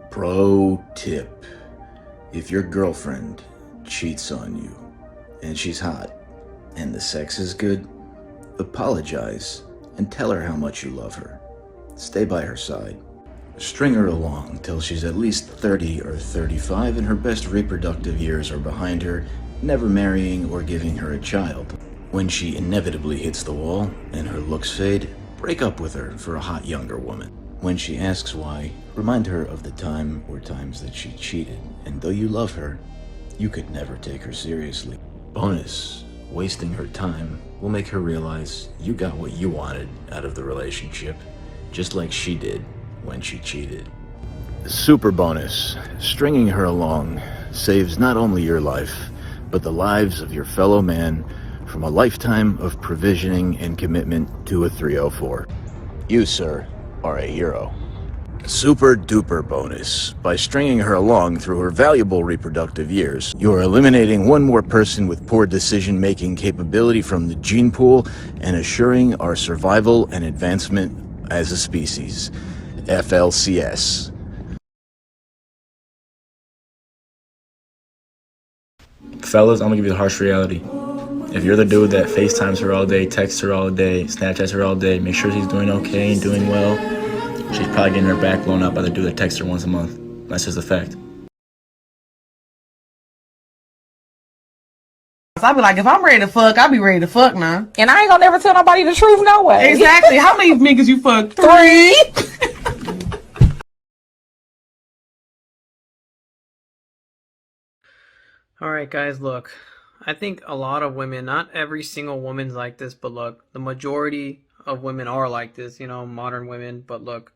Pro tip: if your girlfriend cheats on you and she's hot and the sex is good, apologize and tell her how much you love her. Stay by her side. String her along till she's at least 30 or 35 and her best reproductive years are behind her, never marrying or giving her a child. When she inevitably hits the wall and her looks fade, break up with her for a hot younger woman. When she asks why, remind her of the time or times that she cheated, and though you love her, you could never take her seriously. Bonus: wasting her time will make her realize you got what you wanted out of the relationship, just like she did when she cheated. Super bonus: stringing her along saves not only your life, but the lives of your fellow man from a lifetime of provisioning and commitment to a 304. You, sir, are a hero. Super duper bonus: by stringing her along through her valuable reproductive years, you are eliminating one more person with poor decision-making capability from the gene pool and assuring our survival and advancement as a species. FLCS. Fellas, I'm gonna give you the harsh reality. If you're the dude that FaceTimes her all day, texts her all day, Snapchats her all day, make sure she's doing okay and doing well, she's probably getting her back blown out by the dude that texts her once a month. That's just a fact. I be like, if I'm ready to fuck, I be ready to fuck now. And I ain't gonna never tell nobody the truth, no way. Exactly. How many niggas you fucked? 3. Alright guys, look, I think a lot of women, not every single woman's like this, but look, the majority of women are like this, modern women, but look,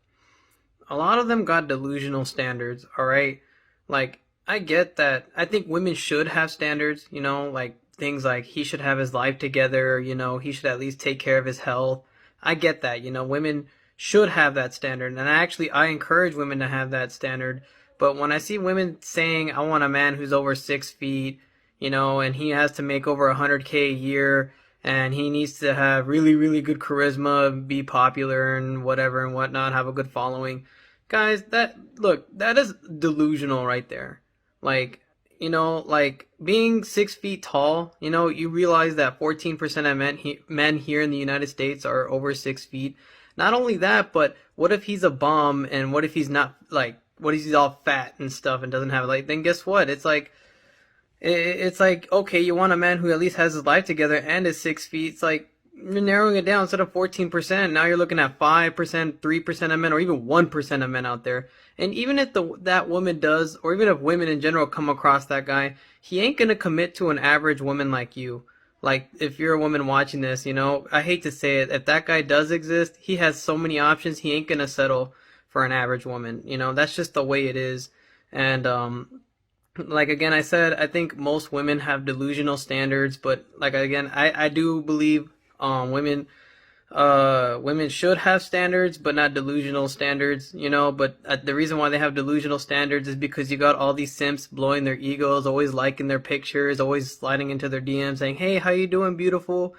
a lot of them got delusional standards, alright? Like, I get that. I think women should have standards, like things like he should have his life together, he should at least take care of his health. I get that, women should have that standard, and I encourage women to have that standard. But when I see women saying, I want a man who's over 6 feet, and he has to make over 100K a year, and he needs to have really, really good charisma, be popular and whatever and whatnot, have a good following. Guys, that is delusional right there. Like, like being 6 feet tall, you realize that 14% of men here in the United States are over 6 feet. Not only that, but what if he's a bum, and what if he's not, like, what if he's all fat and stuff and doesn't have, like, then guess what? It's like, okay, you want a man who at least has his life together and is 6 feet. It's like, you're narrowing it down. Instead of 14%, now you're looking at 5%, 3% of men, or even 1% of men out there. And even if that woman does, or even if women in general come across that guy, he ain't gonna commit to an average woman like you. Like, if you're a woman watching this, I hate to say it, if that guy does exist, he has so many options, he ain't gonna settle for an average woman. That's just the way it is. And like, again, I said, I think most women have delusional standards, but like, again, I do believe women should have standards, but not delusional standards, but the reason why they have delusional standards is because you got all these simps blowing their egos, always liking their pictures, always sliding into their DMs saying, hey, how you doing, beautiful?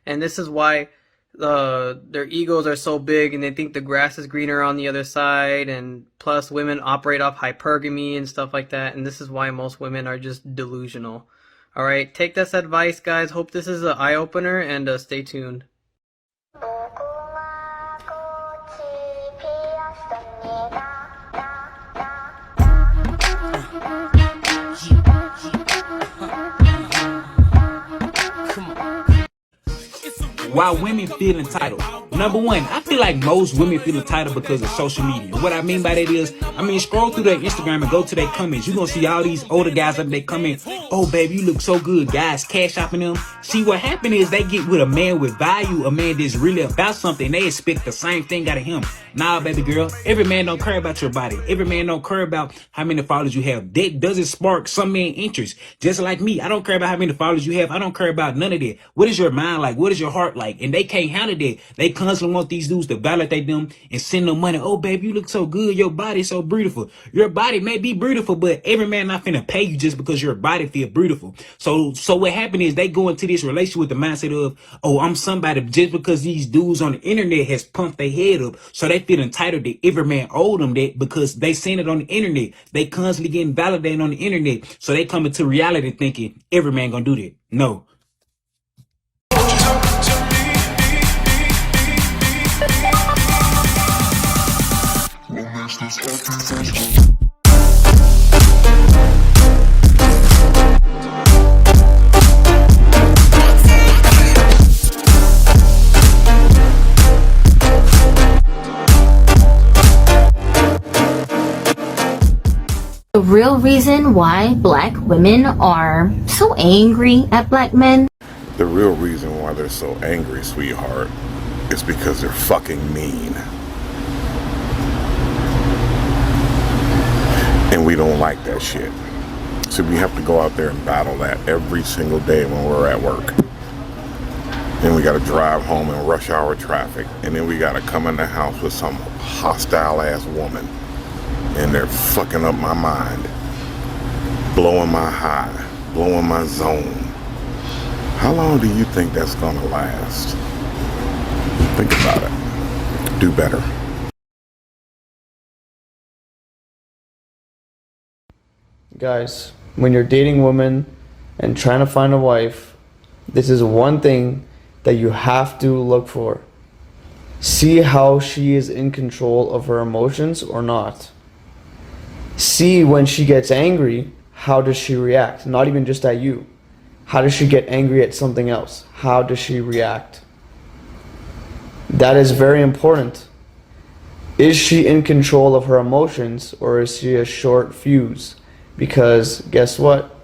And this is why their egos are so big, and they think the grass is greener on the other side, and plus women operate off hypergamy and stuff like that, and this is why most women are just delusional. Alright, take this advice, guys. Hope this is an eye-opener, and stay tuned. Why women feel entitled. Number one, I feel like most women feel entitled because of social media. What I mean by that is, scroll through their Instagram and go to their comments. You're going to see all these older guys up there comment, oh, baby, you look so good. Guys cash shopping them. See, what happened is they get with a man with value, a man that's really about something. They expect the same thing out of him. Nah, baby girl, every man don't care about your body. Every man don't care about how many followers you have. That doesn't spark some man interest. Just like me, I don't care about how many followers you have. I don't care about none of that. What is your mind like? What is your heart like? And they can't handle that. They constantly want these dudes to validate them and send them money. Oh, babe, you look so good. Your body's so beautiful. Your body may be beautiful, but every man not finna pay you just because your body feel beautiful. So what happened is they go into this relationship with the mindset of, oh, I'm somebody just because these dudes on the internet has pumped their head up. So they feel entitled that every man owe them that because they seen it on the internet. They constantly getting validated on the internet. So they come into reality thinking every man gonna do that. No. The real reason why black women are so angry at black men. The real reason why they're so angry, sweetheart, is because they're fucking mean. And we don't like that shit. So we have to go out there and battle that every single day when we're at work. Then we gotta drive home in rush hour traffic. And then we gotta come in the house with some hostile ass woman. And they're fucking up my mind. Blowing my high. Blowing my zone. How long do you think that's gonna last? Think about it. Do better. Guys, when you're dating women and trying to find a wife, this is one thing that you have to look for. See how she is in control of her emotions or not. See when she gets angry, how does she react? Not even just at you. How does she get angry at something else? How does she react? That is very important. Is she in control of her emotions or is she a short fuse? Because guess what?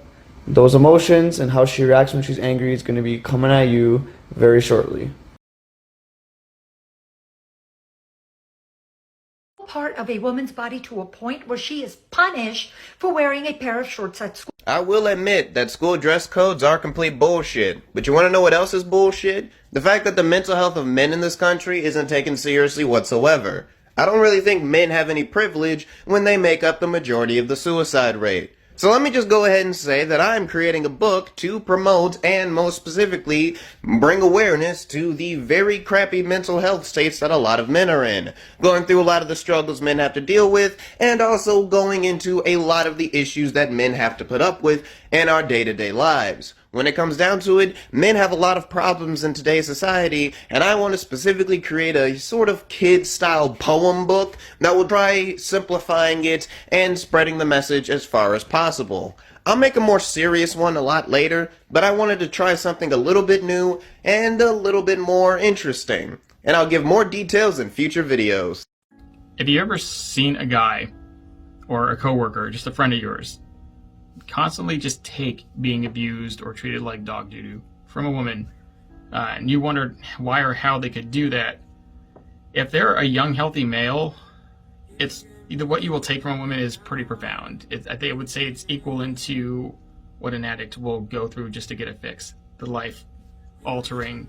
Those emotions and how she reacts when she's angry is going to be coming at you very shortly. Part of a woman's body to a point where she is punished for wearing a pair of shorts at school. I will admit that school dress codes are complete bullshit. But you want to know what else is bullshit? The fact that the mental health of men in this country isn't taken seriously whatsoever. I don't really think men have any privilege when they make up the majority of the suicide rate. So let me just go ahead and say that I'm creating a book to promote and most specifically bring awareness to the very crappy mental health states that a lot of men are in. Going through a lot of the struggles men have to deal with and also going into a lot of the issues that men have to put up with in our day-to-day lives. When it comes down to it, men have a lot of problems in today's society, and I want to specifically create a sort of kid-style poem book that will try simplifying it and spreading the message as far as possible. I'll make a more serious one a lot later, but I wanted to try something a little bit new and a little bit more interesting, and I'll give more details in future videos. Have you ever seen a guy or a coworker, just a friend of yours, constantly just take being abused or treated like dog doo-doo from a woman, and you wondered why or how they could do that? If they're a young, healthy male, it's either what you will take from a woman is pretty profound. I think I would say it's equal into what an addict will go through just to get a fix. The life-altering,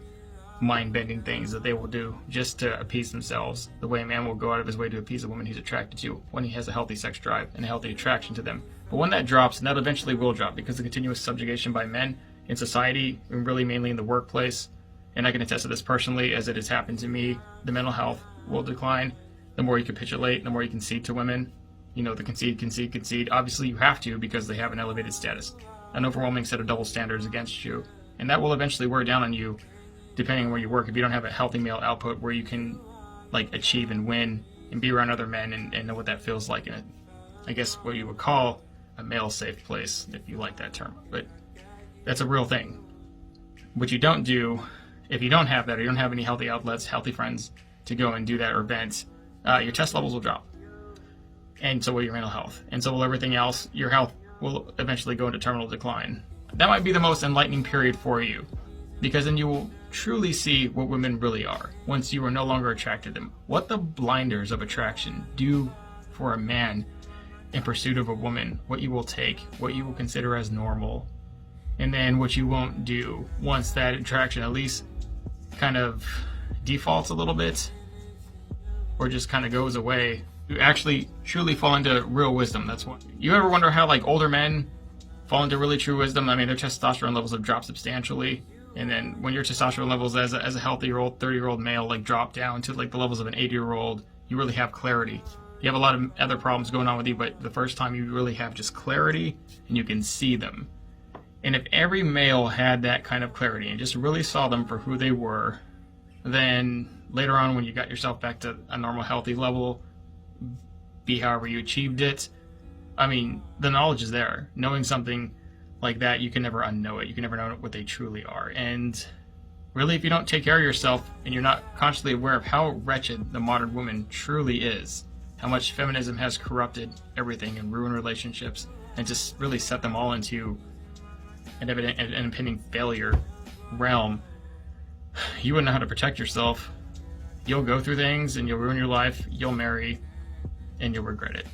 mind-bending things that they will do just to appease themselves. The way a man will go out of his way to appease a woman he's attracted to when he has a healthy sex drive and a healthy attraction to them. But when that drops, and that eventually will drop because of continuous subjugation by men in society, and really mainly in the workplace, and I can attest to this personally as it has happened to me, the mental health will decline. The more you capitulate, the more you concede to women. You know, the concede. Obviously you have to because they have an elevated status. An overwhelming set of double standards against you. And that will eventually wear down on you depending on where you work. If you don't have a healthy male output where you can like achieve and win and be around other men and know what that feels like in it. I guess what you would call a male safe place, if you like that term. But that's a real thing. What you don't do, if you don't have that, or you don't have any healthy outlets, healthy friends to go and do that or vent, your test levels will drop. And so will your mental health. And so will everything else. Your health will eventually go into terminal decline. That might be the most enlightening period for you, because then you will truly see what women really are once you are no longer attracted to them. What the blinders of attraction do for a man in pursuit of a woman, what you will take, what you will consider as normal, and then what you won't do once that attraction at least kind of defaults a little bit or just kind of goes away, you actually truly fall into real wisdom. That's what. You ever wonder how like older men fall into really true wisdom? I mean, their testosterone levels have dropped substantially, and then when your testosterone levels as a healthy-year-old, 30-year-old male like drop down to like the levels of an 80-year-old, you really have clarity. You have a lot of other problems going on with you, but the first time you really have just clarity and you can see them. And if every male had that kind of clarity and just really saw them for who they were, then later on when you got yourself back to a normal healthy level, be however you achieved it, I mean, the knowledge is there. Knowing something like that, you can never unknow it. You can never know what they truly are. And really, if you don't take care of yourself and you're not consciously aware of how wretched the modern woman truly is, how much feminism has corrupted everything and ruined relationships and just really set them all into an impending failure realm, you wouldn't know how to protect yourself. You'll go through things and you'll ruin your life, you'll marry, and you'll regret it.